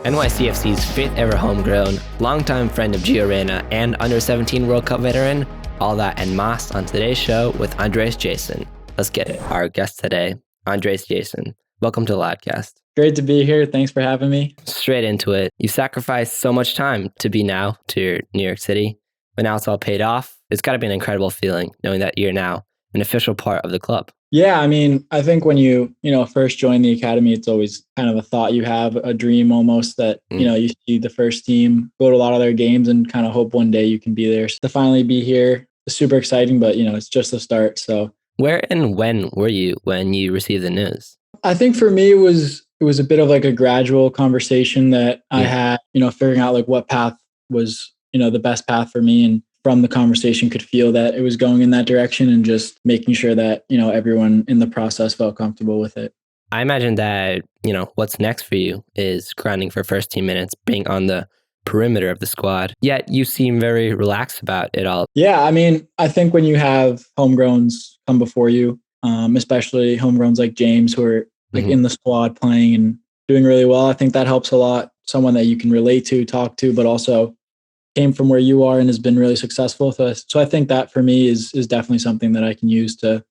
NYCFC's fifth ever homegrown, longtime friend of Gio Reyna and under-17 World Cup veteran, all that and más on today's show with Andres Jasson. Let's get it. Our guest today, Andres Jasson. Welcome to the Lodcast. Great to be here. Thanks for having me. Straight into it. You sacrificed so much time to be now to New York City, but now it's all paid off. It's got to be an incredible feeling knowing that you're now an official part of the club. Yeah, I mean, I think when you first join the academy, it's always kind of a thought you have, a dream almost that, you see the first team, go to a lot of their games and kind of hope one day you can be there. So to finally be here is super exciting, but, it's just the start. So where and when were you when you received the news? I think for me, it was a bit of like a gradual conversation that I had, figuring out like what path was, the best path for me. And from the conversation could feel that it was going in that direction and just making sure that, everyone in the process felt comfortable with it. I imagine that, what's next for you is grinding for first team minutes, being on the perimeter of the squad. Yet you seem very relaxed about it all. Yeah, I mean, I think when you have homegrowns come before you, especially homegrowns like James who are like in the squad playing and doing really well, I think that helps a lot. Someone that you can relate to, talk to, but also came from where you are and has been really successful. So I think that for me is definitely something that I can use to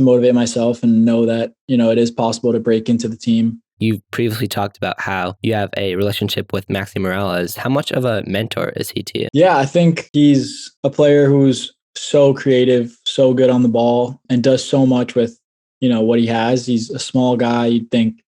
motivate myself and know that, it is possible to break into the team. You previously talked about how you have a relationship with Maxi Morales. How much of a mentor is he to you? Yeah, I think he's a player who's so creative, so good on the ball and does so much with, what he has. He's a small guy. You'd think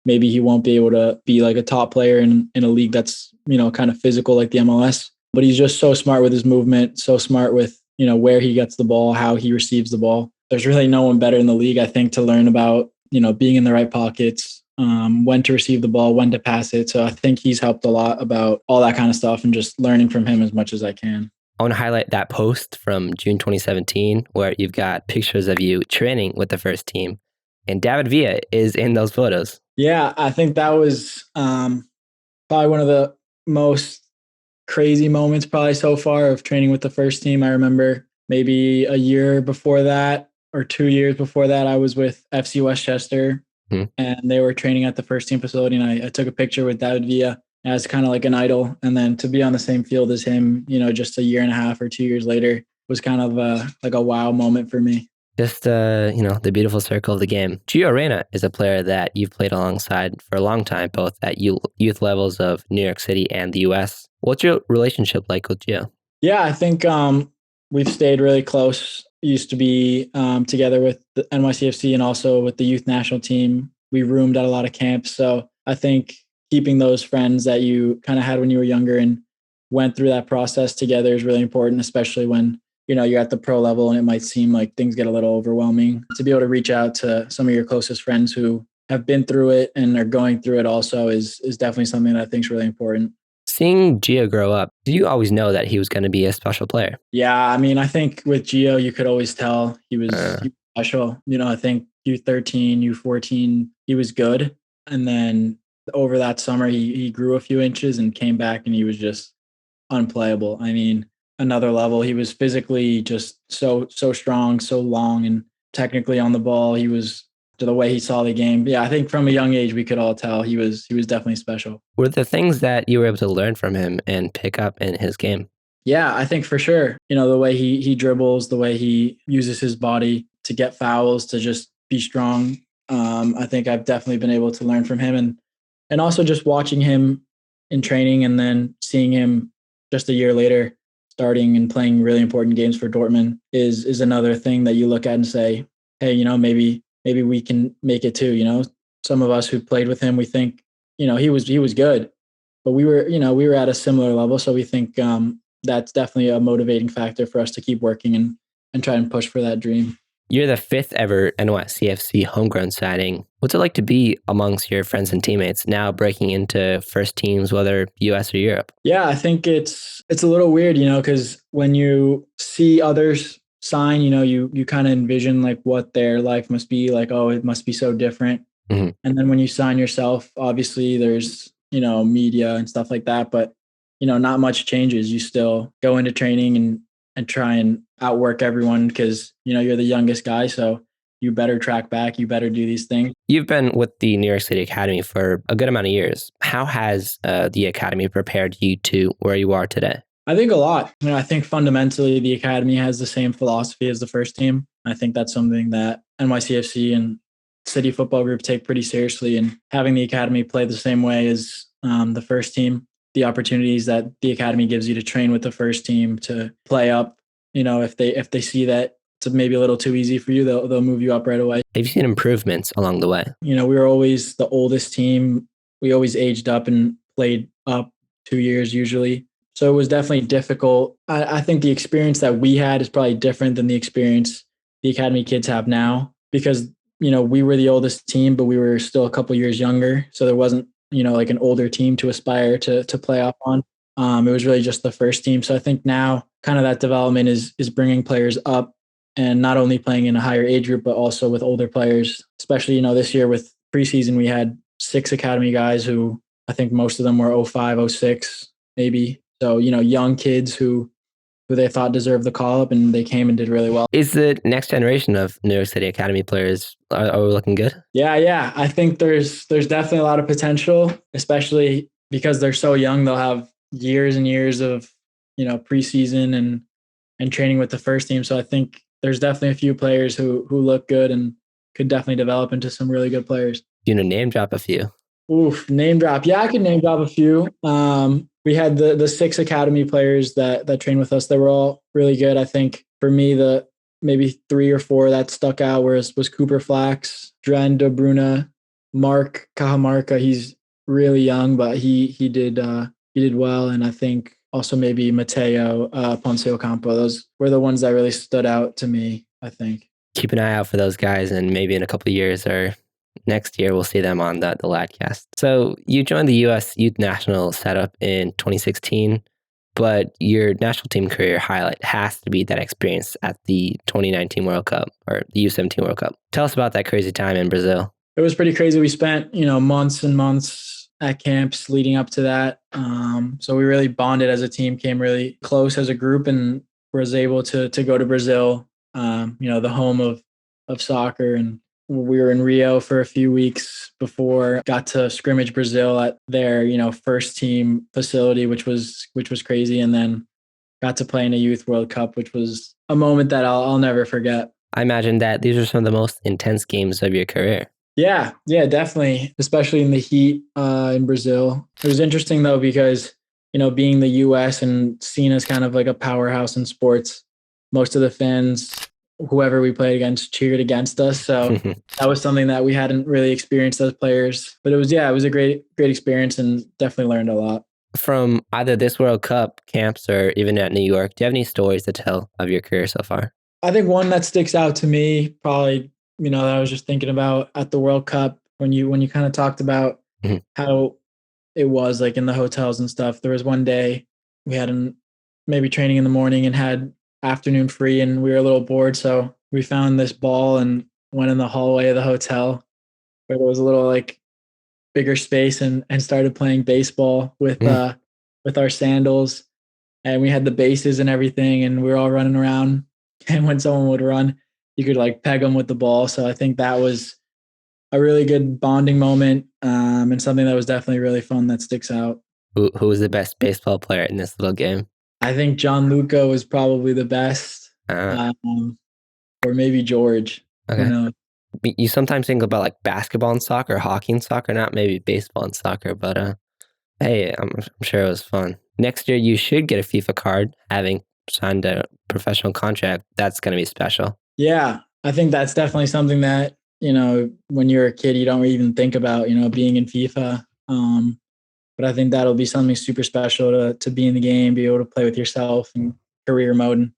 maybe he won't be able to be like a top player in a league that's, kind of physical like the MLS. But he's just so smart with his movement, so smart with, where he gets the ball, how he receives the ball. There's really no one better in the league, I think, to learn about, being in the right pockets, when to receive the ball, when to pass it. So I think he's helped a lot about all that kind of stuff and just learning from him as much as I can. I want to highlight that post from June 2017 where you've got pictures of you training with the first team. And David Villa is in those photos. Yeah, I think that was probably one of the most crazy moments probably so far of training with the first team. I remember maybe a year before that or 2 years before that, I was with FC Westchester and they were training at the first team facility. And I took a picture with David Villa as kind of like an idol. And then to be on the same field as him, just a year and a half or 2 years later was kind of like a wow moment for me. Just, the beautiful circle of the game. Gio Reyna is a player that you've played alongside for a long time, both at youth levels of New York City and the U.S. What's your relationship like with Gio? Yeah, I think we've stayed really close. Used to be together with the NYCFC and also with the youth national team. We roomed at a lot of camps. So I think keeping those friends that you kind of had when you were younger and went through that process together is really important, especially when you're at the pro level and it might seem like things get a little overwhelming. To be able to reach out to some of your closest friends who have been through it and are going through it also is definitely something that I think is really important. Seeing Gio grow up, did you always know that he was going to be a special player? Yeah, I mean, I think with Gio, you could always tell he was special. I think U13, U14, he was good. And then over that summer, he grew a few inches and came back and he was just unplayable. I mean, another level. He was physically just so strong, so long, and technically on the ball. He was to the way he saw the game. Yeah, I think from a young age we could all tell he was definitely special. Were there things that you were able to learn from him and pick up in his game? Yeah, I think for sure. The way he dribbles, the way he uses his body to get fouls, to just be strong. I think I've definitely been able to learn from him and also just watching him in training and then seeing him just a year later starting and playing really important games for Dortmund is another thing that you look at and say, hey, maybe we can make it too. Some of us who played with him, we think, he was good, but we were at a similar level. So we think that's definitely a motivating factor for us to keep working and try and push for that dream. You're the fifth ever NYCFC homegrown signing. What's it like to be amongst your friends and teammates now breaking into first teams, whether US or Europe? Yeah, I think it's a little weird, because when you see others sign, you kind of envision like what their life must be like. Oh, it must be so different. And then when you sign yourself, obviously there's, media and stuff like that, but, not much changes. You still go into training and try and outwork everyone because, you're the youngest guy. So you better track back, you better do these things. You've been with the New York City Academy for a good amount of years. How has the Academy prepared you to where you are today? I think a lot. I think fundamentally the Academy has the same philosophy as the first team. I think that's something that NYCFC and City Football Group take pretty seriously, and having the Academy play the same way as the first team, the opportunities that the Academy gives you to train with the first team, to play up, if they see that it's maybe a little too easy for you, they'll move you up right away. Have you seen improvements along the way? We were always the oldest team. We always aged up and played up 2 years usually. So it was definitely difficult. I think the experience that we had is probably different than the experience the Academy kids have now, because, we were the oldest team, but we were still a couple years younger. So there wasn't, like an older team to aspire to play up on. It was really just the first team. So I think now kind of that development is bringing players up, and not only playing in a higher age group, but also with older players, especially, this year with preseason, we had 6 Academy guys who I think most of them were 05, 06, maybe. So, young kids who they thought deserved the call up, and they came and did really well. Is the next generation of New York City Academy players, are we looking good? Yeah. I think there's definitely a lot of potential, especially because they're so young. They'll have years and years of, preseason and training with the first team. So I think there's definitely a few players who look good and could definitely develop into some really good players. Name drop a few. Oof, name drop. Yeah, I could name drop a few. We had the 6 Academy players that trained with us. They were all really good. I think for me, the maybe 3 or 4 that stuck out was Cooper Flax, Dren De Bruyne, Mark Cajamarca. He's really young, but he did well. And I think also maybe Mateo Ponce Ocampo. Those were the ones that really stood out to me, I think. Keep an eye out for those guys, and maybe in a couple of years or next year, we'll see them on the Ladcast. So you joined the U.S. Youth National setup in 2016, but your national team career highlight has to be that experience at the 2019 World Cup, or the U17 World Cup. Tell us about that crazy time in Brazil. It was pretty crazy. We spent, months and months at camps leading up to that. So we really bonded as a team, came really close as a group, and was able to go to Brazil, the home of soccer. And we were in Rio for a few weeks before, got to scrimmage Brazil at their, first team facility, which was crazy. And then got to play in a Youth World Cup, which was a moment that I'll never forget. I imagine that these are some of the most intense games of your career. Yeah, definitely. Especially in the heat in Brazil. It was interesting though, because, being the US and seen as kind of like a powerhouse in sports, most of the fans, whoever we played against, cheered against us. So that was something that we hadn't really experienced as players. But it was a great experience, and definitely learned a lot. From either this World Cup camps or even at New York, do you have any stories to tell of your career so far? I think one that sticks out to me, probably, that I was just thinking about at the World Cup, when you kind of talked about how it was like in the hotels and stuff. There was one day we had maybe training in the morning and had afternoon free, and we were a little bored, so we found this ball and went in the hallway of the hotel where there was a little like bigger space, and started playing baseball with our sandals, and we had the bases and everything, and we were all running around, and when someone would run, you could like peg them with the ball. So I think that was a really good bonding moment, and something that was definitely really fun that sticks out. Who was the best baseball player in this little game? I think John Luca was probably the best, or maybe George. Okay. You sometimes think about like basketball and soccer, hockey and soccer, not maybe baseball and soccer, but hey, I'm sure it was fun. Next year, you should get a FIFA card, having signed a professional contract. That's going to be special. Yeah, I think that's definitely something that, when you're a kid, you don't even think about, being in FIFA. But I think that'll be something super special to be in the game, be able to play with yourself in career mode and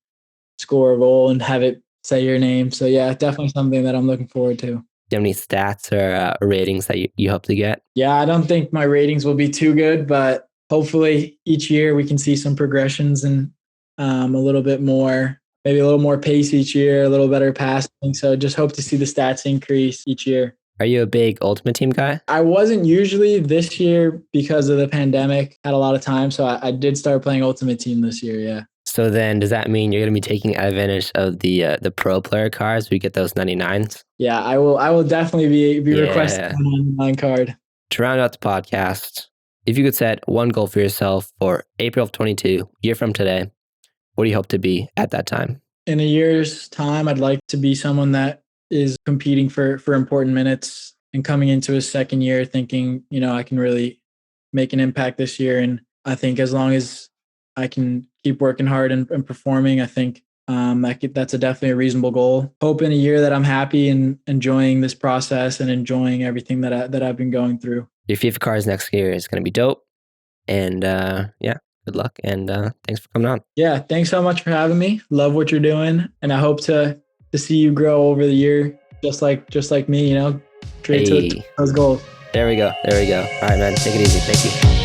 score a goal and have it say your name. So yeah, definitely something that I'm looking forward to. Do you have any stats or ratings that you hope to get? Yeah, I don't think my ratings will be too good, but hopefully each year we can see some progressions and a little bit more, maybe a little more pace each year, a little better passing. So just hope to see the stats increase each year. Are you a big Ultimate Team guy? I wasn't usually. This year, because of the pandemic, had a lot of time. So I did start playing Ultimate Team this year, yeah. So then does that mean you're going to be taking advantage of the pro player cards? We get those 99s? Yeah, I will definitely be requesting a 99 card. To round out the podcast, if you could set one goal for yourself for April of 22, year from today, what do you hope to be at that time? In a year's time, I'd like to be someone that is competing for important minutes and coming into his second year thinking, I can really make an impact this year. And I think as long as I can keep working hard and performing, I think that's definitely a reasonable goal. Hope in a year that I'm happy and enjoying this process and enjoying everything that I've been going through. Your FIFA cards next year is going to be dope. And good luck. And thanks for coming on. Yeah, thanks so much for having me. Love what you're doing. And I hope to see you grow over the year, just like me, create those goals. There we go. All right, man. Take it easy. Thank you.